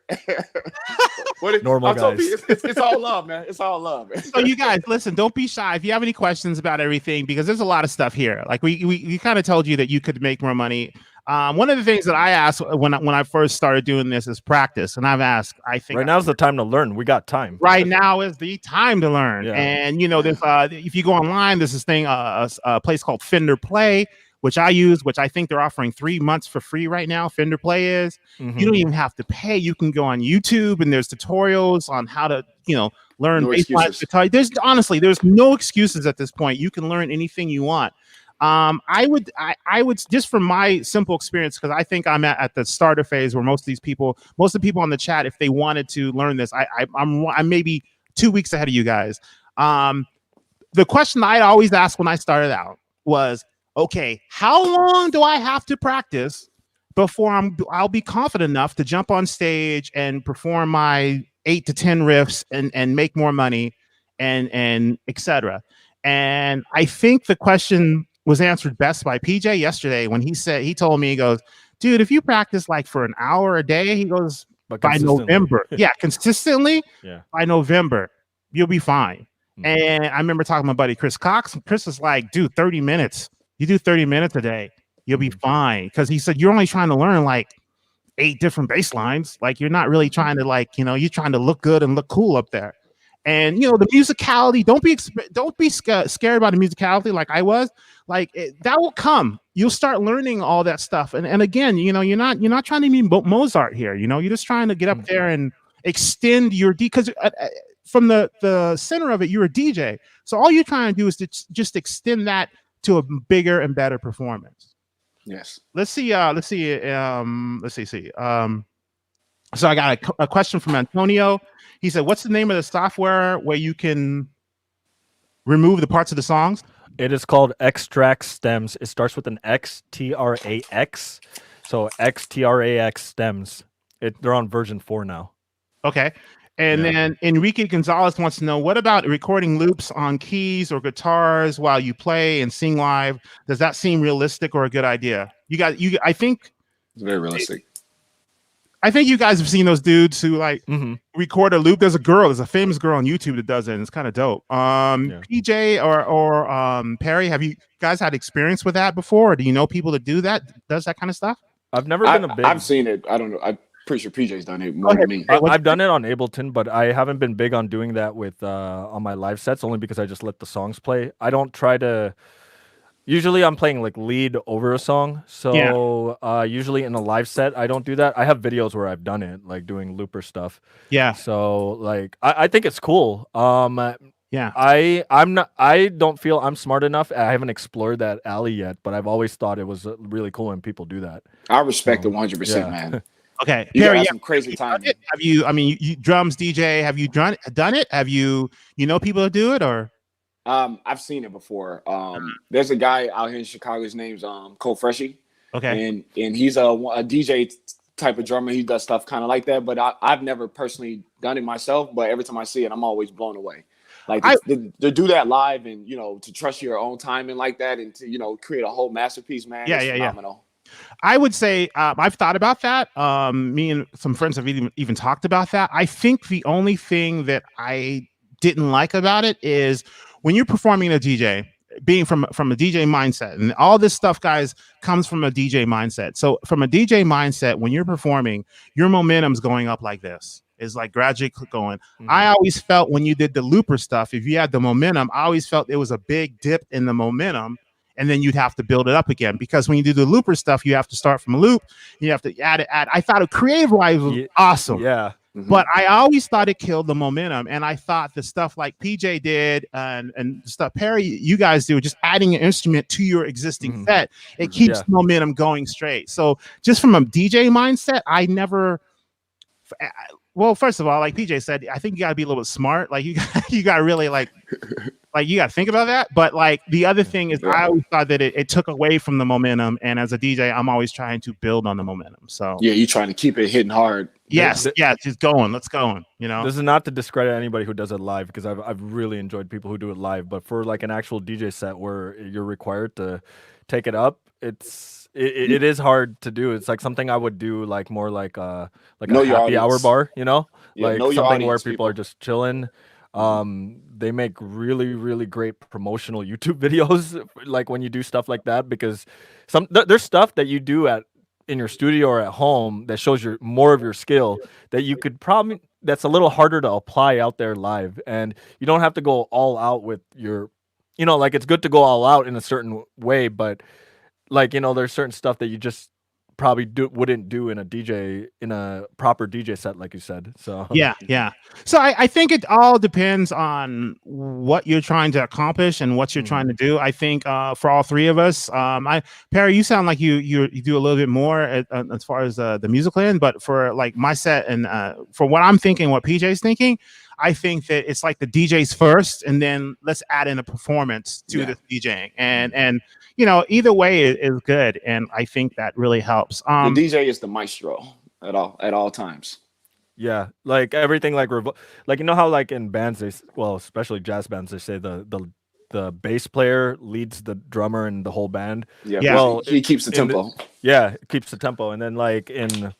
S3: Normal guys.
S2: It's all love, man. It's all love. Man.
S1: So you guys, listen, don't be shy. If you have any questions about everything, because there's a lot of stuff here. We kind of told you that you could make more money. One of the things that I asked when I first started doing this is practice, and I've asked. I think
S3: right now's the time to learn. We got time.
S1: Right now is the time to learn.
S3: Yeah.
S1: And there's if you go online, there's this thing, a place called Fender Play, which I use, which I think they're offering 3 months for free right now. Fender Play is. You don't even have to pay. You can go on YouTube, and there's tutorials on how to learn bass line guitar. There's no excuses at this point. You can learn anything you want. I would just from my simple experience, because I think I'm at the starter phase where most of the people on the chat, if they wanted to learn this, I'm maybe 2 weeks ahead of you guys. The question I always asked when I started out was, okay, how long do I have to practice before I'll be confident enough to jump on stage and perform my 8 to 10 riffs and make more money and etc. And I think the question was answered best by PJ yesterday when he told me, he goes, dude, if you practice for an hour a day, he goes, by November, consistently, by November, you'll be fine. And I remember talking to my buddy Chris Cox, and Chris was like, dude, 30 minutes. You do 30 minutes a day, you'll be fine. Because he said, you're only trying to learn 8 different bass lines. You're not really trying to you're trying to look good and look cool up there. And the musicality, don't be scared about the musicality like I was. That will come. You'll start learning all that stuff. And again, you're not trying to be Mozart here. You're just trying to get up there and extend your because from the center of it, you're a DJ. So all you're trying to do is to just extend that to a bigger and better performance.
S2: Yes.
S1: Let's see. So I got a question from Antonio. He said, what's the name of the software where you can remove the parts of the songs?
S3: It is called Extract Stems. It starts with an X, T-R-A-X. So X-T-R-A-X Stems. They're on version 4 now.
S1: Okay. And then Enrique Gonzalez wants to know, what about recording loops on keys or guitars while you play and sing live? Does that seem realistic or a good idea? I think
S2: it's very realistic.
S1: I think you guys have seen those dudes who record a loop. There's a famous girl on YouTube that does it, and it's kind of dope. PJ or Perry, have you guys had experience with that before? Or do you know people that does that kind of stuff?
S3: I've never been a big.
S2: I've seen it. I don't know. I'm pretty sure PJ's done it more than me.
S3: I've done it on Ableton, but I haven't been big on doing that with on my live sets, only because I just let the songs play. I don't try to. Usually I'm playing lead over a song. So usually in a live set, I don't do that. I have videos where I've done it, doing looper stuff.
S1: Yeah.
S3: So I think it's cool.
S1: Yeah.
S3: I don't feel I'm smart enough. I haven't explored that alley yet, but I've always thought it was really cool when people do that.
S2: I respect it 100%, man.
S1: Okay,
S2: You gotta
S1: Perry,
S2: have
S1: yeah,
S2: some crazy
S1: have you done
S2: timing.
S1: it? Have you? I mean, you drums DJ. Have you done it? Have you people that do it or?
S2: I've seen it before. There's a guy out here in Chicago. His name's Cole Freshy,
S1: Okay,
S2: and he's a DJ type of drummer. He does stuff kind of like that. But I've never personally done it myself. But every time I see it, I'm always blown away. Like
S1: I
S2: to do that live and to trust your own timing like that and to create a whole masterpiece, man,
S1: yeah
S2: it's
S1: yeah yeah.
S2: phenomenal.
S1: I would say I've thought about that. Me and some friends have even talked about that. I think the only thing that I didn't like about it is when you're performing a DJ, being from a DJ mindset, and all this stuff, guys, comes from a DJ mindset. So from a DJ mindset, when you're performing, your momentum's going up like this. Is like gradually going. I always felt when you did the looper stuff, if you had the momentum, I always felt it was a big dip in the momentum and then you'd have to build it up again because when you do the looper stuff, you have to start from a loop. You have to add it. I thought it creative wise was awesome.
S3: Yeah.
S1: But I always thought it killed the momentum. And I thought the stuff like PJ did and stuff Perry, you guys do, just adding an instrument to your existing set, it keeps momentum going straight. So just from a DJ mindset, I never. Well, first of all, like PJ said, I think you got to be a little bit smart. Like you got to really like you got to think about that. But like the other thing is, I always thought that it took away from the momentum. And as a DJ, I'm always trying to build on the momentum. So
S2: yeah, you're trying to keep it hitting hard.
S1: Yes, just going. Let's go.
S3: This is not to discredit anybody who does it live because I've really enjoyed people who do it live. But for like an actual DJ set where you're required to take it up, it is hard to do. It's like something I would do like more like a happy hour bar, like something where people are just chilling. They make really, really great promotional YouTube videos like when you do stuff like that because there's stuff that you do in your studio or at home that shows more of your skill that you could probably that's a little harder to apply out there live, and you don't have to go all out with your like it's good to go all out in a certain way, but like there's certain stuff that you just probably wouldn't do in a proper DJ set, like you said. So
S1: yeah. So I think it all depends on what you're trying to accomplish and what you're trying to do. I think for all three of us, Perry, you sound like you do a little bit more as far as the musical end, but for like my set and for what I'm thinking, what PJ's thinking, I think that it's like the DJs first, and then let's add in a performance to the DJing, and either way is good, and I think that really helps.
S2: The DJ is the maestro at all times.
S3: Yeah, like everything, like how like in bands especially jazz bands, they say the bass player leads the drummer and the whole band.
S2: Yeah. Well, he keeps the tempo.
S3: It keeps the tempo, and then like in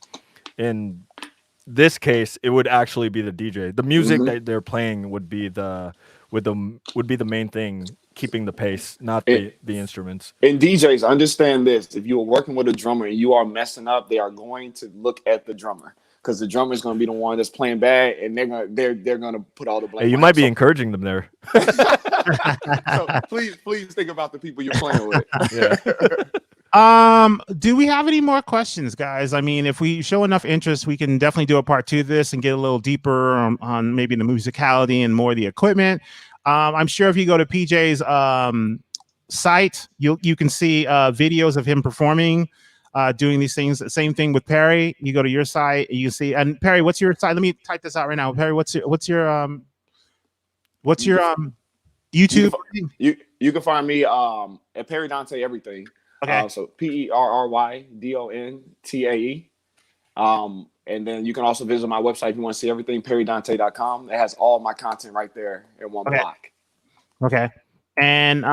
S3: this case, it would actually be the DJ. The music that they're playing would be the main thing, keeping the pace, not the instruments.
S2: And DJs, understand this: if you are working with a drummer and you are messing up, they are going to look at the drummer because the drummer is going to be the one that's playing bad, and they're gonna put all the blame.
S3: Hey, you might be encouraging them there.
S2: So please think about the people you're playing with.
S3: Yeah.
S1: Do we have any more questions, guys? I mean, if we show enough interest, we can definitely do a part 2 of this and get a little deeper on maybe the musicality and more of the equipment. I'm sure if you go to PJ's site, you can see videos of him performing, doing these things. Same thing with Perry. You go to your site, you see. And Perry, what's your site? Let me type this out right now. Perry, what's your YouTube?
S2: You can find me at Perry Dante Everything.
S1: Okay.
S2: So PerryDontae. And then you can also visit my website if you want to see everything, perrydontae.com. It has all my content right there in one block.
S1: Okay. And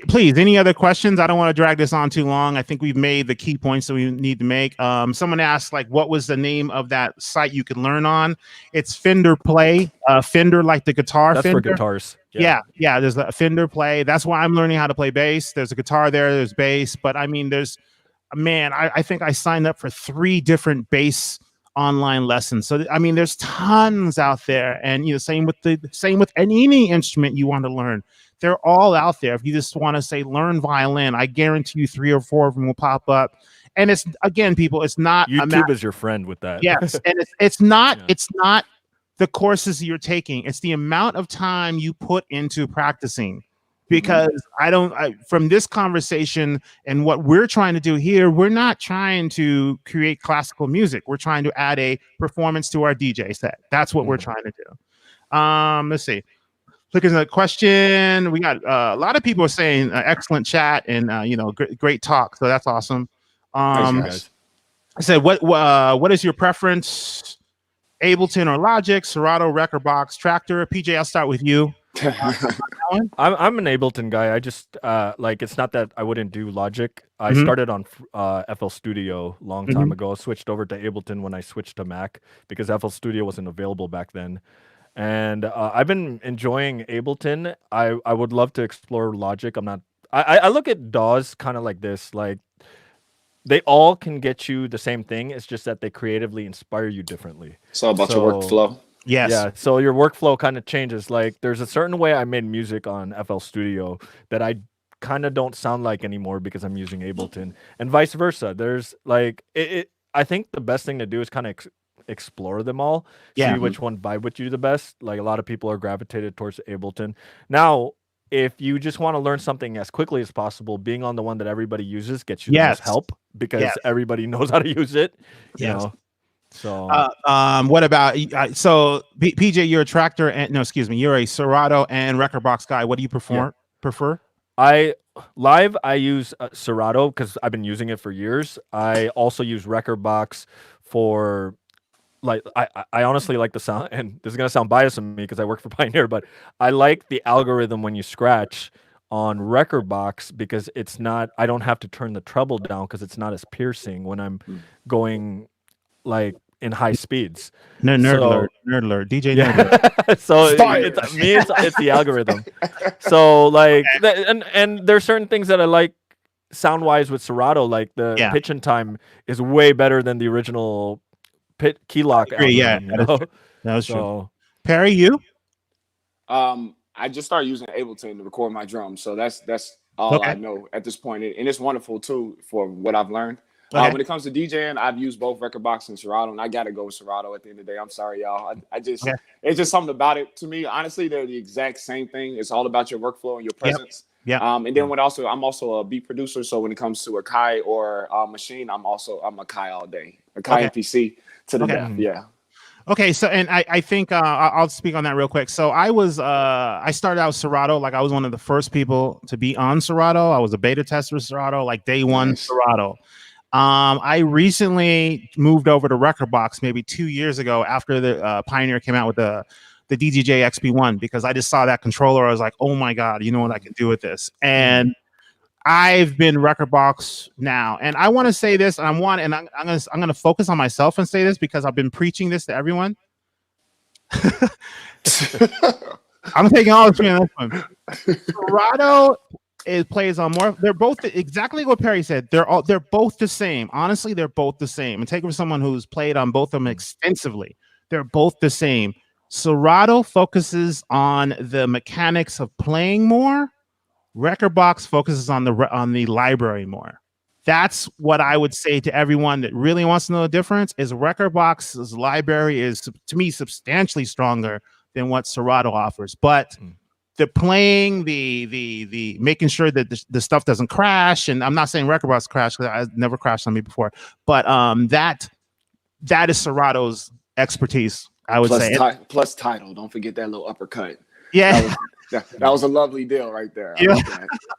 S1: please, any other questions? I don't want to drag this on too long. I think we've made the key points that we need to make. Someone asked, like, what was the name of that site you could learn on? It's Fender Play. Fender, like the guitar.
S3: That's
S1: Fender.
S3: for guitars.
S1: Yeah. There's a Fender Play. That's why I'm learning how to play bass. There's a guitar there. There's bass. But I mean, I think I signed up for 3 different bass online lessons. So I mean, there's tons out there, and same with any instrument you want to learn. They're all out there. If you just want to say learn violin, I guarantee you 3 or 4 of them will pop up. And it's, again, people, it's not
S3: YouTube is your friend with that.
S1: Yes, and it's not it's not the courses you're taking. It's the amount of time you put into practicing. because from this conversation and what we're trying to do here, we're not trying to create classical music. We're trying to add a performance to our DJ set. That's what we're trying to do. Let's see. Looking at the question, we got a lot of people are saying excellent chat and great talk. So that's awesome.
S2: Thanks, guys.
S1: I said, what is your preference? Ableton or Logic, Serato, Rekordbox, Tractor? PJ, I'll start with you.
S3: I'm an Ableton guy. I just it's not that I wouldn't do Logic. I started on FL Studio a long time ago. Switched over to Ableton when I switched to Mac because FL Studio wasn't available back then. And I've been enjoying Ableton. I would love to explore Logic. I look at DAWs kind of like this. Like they all can get you the same thing. It's just that they creatively inspire you differently.
S2: It's all about your workflow.
S1: Yes.
S3: Yeah. So your workflow kind of changes. Like there's a certain way I made music on FL Studio that I kind of don't sound like anymore because I'm using Ableton, and vice versa. There's like I think the best thing to do is kind of explore them all, see which one vibe with you the best. Like a lot of people are gravitated towards Ableton. Now, if you just want to learn something as quickly as possible, being on the one that everybody uses gets you the most help because everybody knows how to use it. You know. So
S1: what about PJ, you're a Tractor and you're a Serato and Rekordbox guy. What do you prefer?
S3: I use Serato because I've been using it for years. I also use Rekordbox for I honestly like the sound, and this is gonna sound biased to me because I work for Pioneer, but I like the algorithm when you scratch on Rekordbox because it's not, I don't have to turn the treble down because it's not as piercing when I'm going like in high speeds.
S1: Nerd alert, DJ nerd alert.
S3: So it's the algorithm. So like and there's certain things that I like sound wise with Serato, like the pitch and time is way better than the original key lock algorithm.
S1: That was true. Perry, you?
S2: I just started using Ableton to record my drums, so that's all I know at this point, and it's wonderful too for what I've learned. When it comes to DJing, I've used both Rekordbox and Serato, and I gotta go with Serato at the end of the day. I'm sorry, y'all. It's just something about it. To me, honestly, they're the exact same thing. It's all about your workflow and your presence. And then I'm also a beat producer, so when it comes to a Kai or a machine, I'm a Kai all day, a Kai MPC to the death. Yeah.
S1: Okay, so and I think I'll speak on that real quick. So I started out Serato, like I was one of the first people to be on Serato. I was a beta tester of Serato, like day one Serato. I recently moved over to Rekordbox maybe 2 years ago after the Pioneer came out with the DJJ XP1 because I just saw that controller. I was like, oh my God, you know what I can do with this? And I've been Rekordbox now, and I want to say this, and I'm gonna focus on myself and say this because I've been preaching this to everyone. I'm taking all the three on this one. Serato plays on more. They're both exactly what Perry said. They're both the same. Honestly, they're both the same. And take it from someone who's played on both of them extensively. They're both the same. Serato focuses on the mechanics of playing more. Rekordbox focuses on the library more. That's what I would say to everyone that really wants to know the difference. Is Rekordbox's library is, to me, substantially stronger than what Serato offers. But the playing, the making sure that the stuff doesn't crash, and I'm not saying Rekordbox crashed because I never crashed on me before, but that is Serato's expertise, I would say.
S2: Plus title. Don't forget that little uppercut.
S1: Yeah.
S2: That was a lovely deal right there.
S1: Yeah.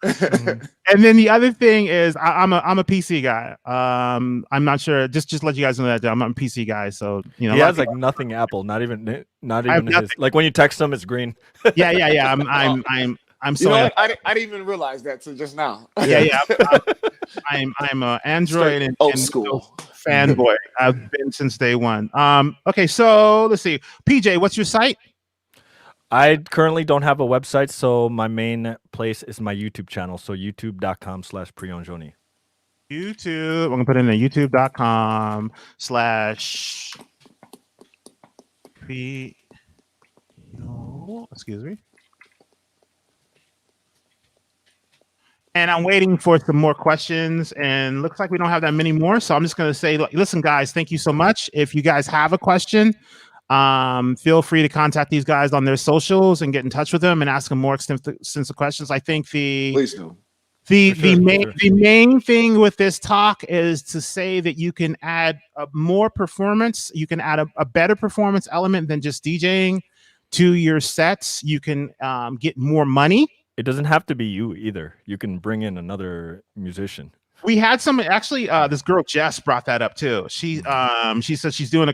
S1: And then the other thing is I'm a PC guy. I'm not sure. Just to let you guys know that I'm a PC guy. So
S3: he has like nothing Apple. Not even his. Like when you text him, it's green.
S1: Yeah. I'm so.
S2: You know what? I didn't even realize that till just now.
S1: Yeah. I'm a Android and
S2: old school
S1: fanboy. I've been since day one. Okay, so let's see. PJ, what's your site?
S3: I currently don't have a website, so my main place is my YouTube channel. So youtube.com/Prionjoni.
S1: YouTube. I'm gonna put in there youtube.com/ excuse me. And I'm waiting for some more questions, and looks like we don't have that many more. So I'm just gonna say, listen, guys, thank you so much. If you guys have a question, Feel free to contact these guys on their socials and get in touch with them and ask them more extensive questions. I think
S2: Please do.
S1: the main thing with this talk is to say that you can add more performance. You can add a better performance element than just DJing to your sets. You can get more money.
S3: It doesn't have to be you either. You can bring in another musician.
S1: We had some actually. This girl Jess brought that up too. She said she's doing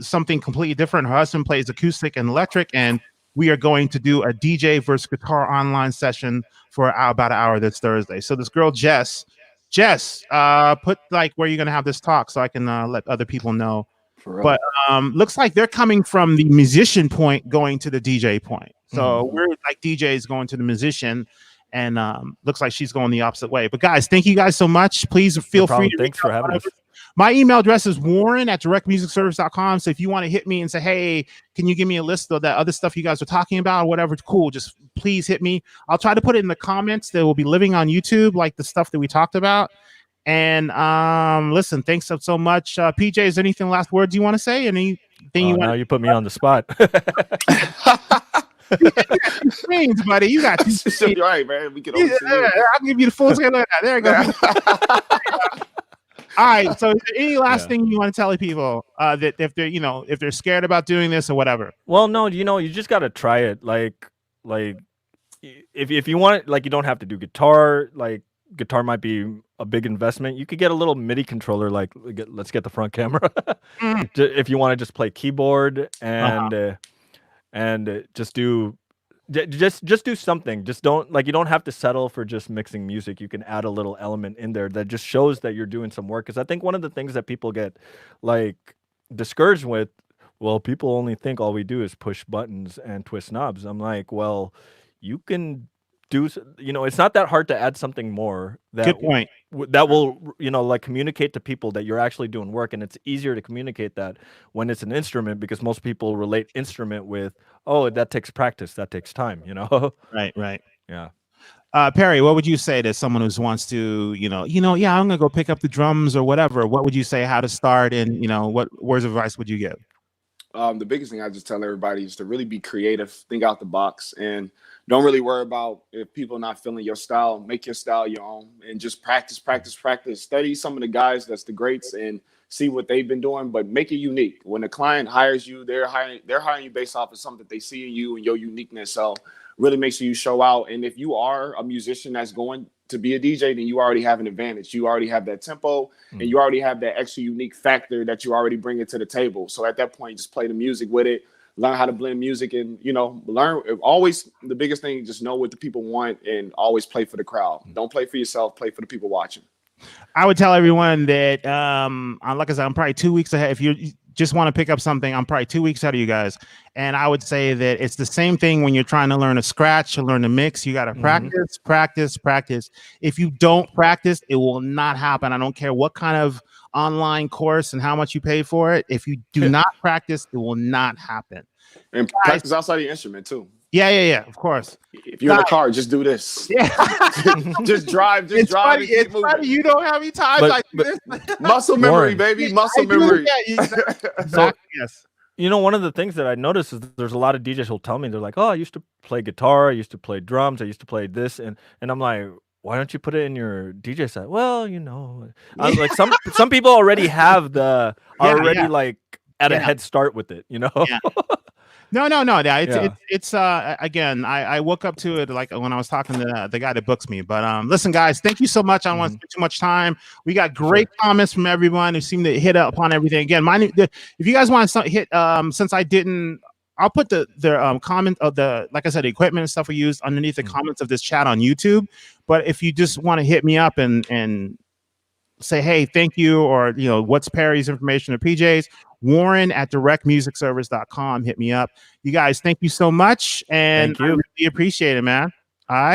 S1: something completely different. Her husband plays acoustic and electric, and we are going to do a DJ versus guitar online session for about an hour this Thursday. So this girl Jess, put like where you're gonna have this talk so I can let other people know. But looks like they're coming from the musician point going to the DJ point. So we're like DJs going to the musician. And looks like she's going the opposite way. But guys, thank you guys so much. Please feel free to
S3: Thanks for having us.
S1: My email address is warren@directmusicservice.com. So if you want to hit me and say, hey, can you give me a list of that other stuff you guys are talking about or whatever, cool, just please hit me. I'll try to put it in the comments that will be living on YouTube, like the stuff that we talked about. And listen, thanks so much. PJ, is there anything last words you want to say? Anything you want?
S3: Now you put me on the spot.
S1: You got screens, buddy. You got
S2: You're right, man. We can only see you.
S1: I'll give you the full scale. There you go. All right. So, is there any last thing you want to tell people that if they're scared about doing this or whatever?
S3: Well, no, you just got to try it. Like if you want it, like you don't have to do guitar. Like guitar might be a big investment. You could get a little MIDI controller. Like let's get the front camera. If you want to just play keyboard and just do something. Just you don't have to settle for just mixing music. You can add a little element in there that just shows that you're doing some work. Because I think one of the things that people get like discouraged with, well, people only think all we do is push buttons and twist knobs. I'm like, well, you can do, it's not that hard to add something more that
S1: good point.
S3: That will, like communicate to people that you're actually doing work. And it's easier to communicate that when it's an instrument, because most people relate instrument with, oh, that takes practice, that takes time,
S1: Right.
S3: Yeah.
S1: Perry, what would you say to someone who wants to, yeah, I'm gonna go pick up the drums or whatever? What would you say how to start, and what words of advice would you give?
S2: The biggest thing I just tell everybody is to really be creative, think out the box, and don't really worry about if people are not feeling your style. Make your style your own, and just practice. Study some of the guys that's the greats and see what they've been doing, but make it unique. When a client hires you, they're hiring you based off of something that they see in you and your uniqueness. So really make sure you show out. And if you are a musician that's going to be a DJ, then you already have an advantage. You already have that tempo and you already have that extra unique factor that you already bring it to the table. So at that point, just play the music with it, learn how to blend music, and, learn. Always the biggest thing, just know what the people want and always play for the crowd. Don't play for yourself, play for the people watching.
S1: I would tell everyone that, like I said, I'm probably 2 weeks ahead. If you just want to pick up something, I'm probably 2 weeks ahead of you guys. And I would say that it's the same thing when you're trying to learn a scratch or learn a mix. You got to practice. If you don't practice, it will not happen. I don't care what kind of online course and how much you pay for it. If you do not practice, it will not happen.
S2: And practice outside the instrument too.
S1: Yeah, of course.
S2: If you're in a car, just do this.
S1: Yeah.
S2: just drive.
S1: It's funny, you don't have any time like this.
S2: Muscle memory, baby. Muscle memory.
S1: Exactly. Yes.
S3: One of the things that I noticed is that there's a lot of DJs who'll tell me, they're like, oh, I used to play guitar, I used to play drums, I used to play this, and I'm like, why don't you put it in your DJ set? Well, I was like, some people already have like at a head start with it,
S1: Yeah. No. It's again, I woke up to it like when I was talking to the guy that books me. But listen, guys, thank you so much. I don't want to spend too much time. We got great comments from everyone who seemed to hit up on everything. Again, if you guys want to hit, since I didn't, I'll put the comment of like I said, the equipment and stuff we used underneath the comments of this chat on YouTube. But if you just want to hit me up and say, hey, thank you, or what's Perry's information or PJ's, Warren@directmusicservice.com. Hit me up. You guys, thank you so much. And I really appreciate it, man. All right.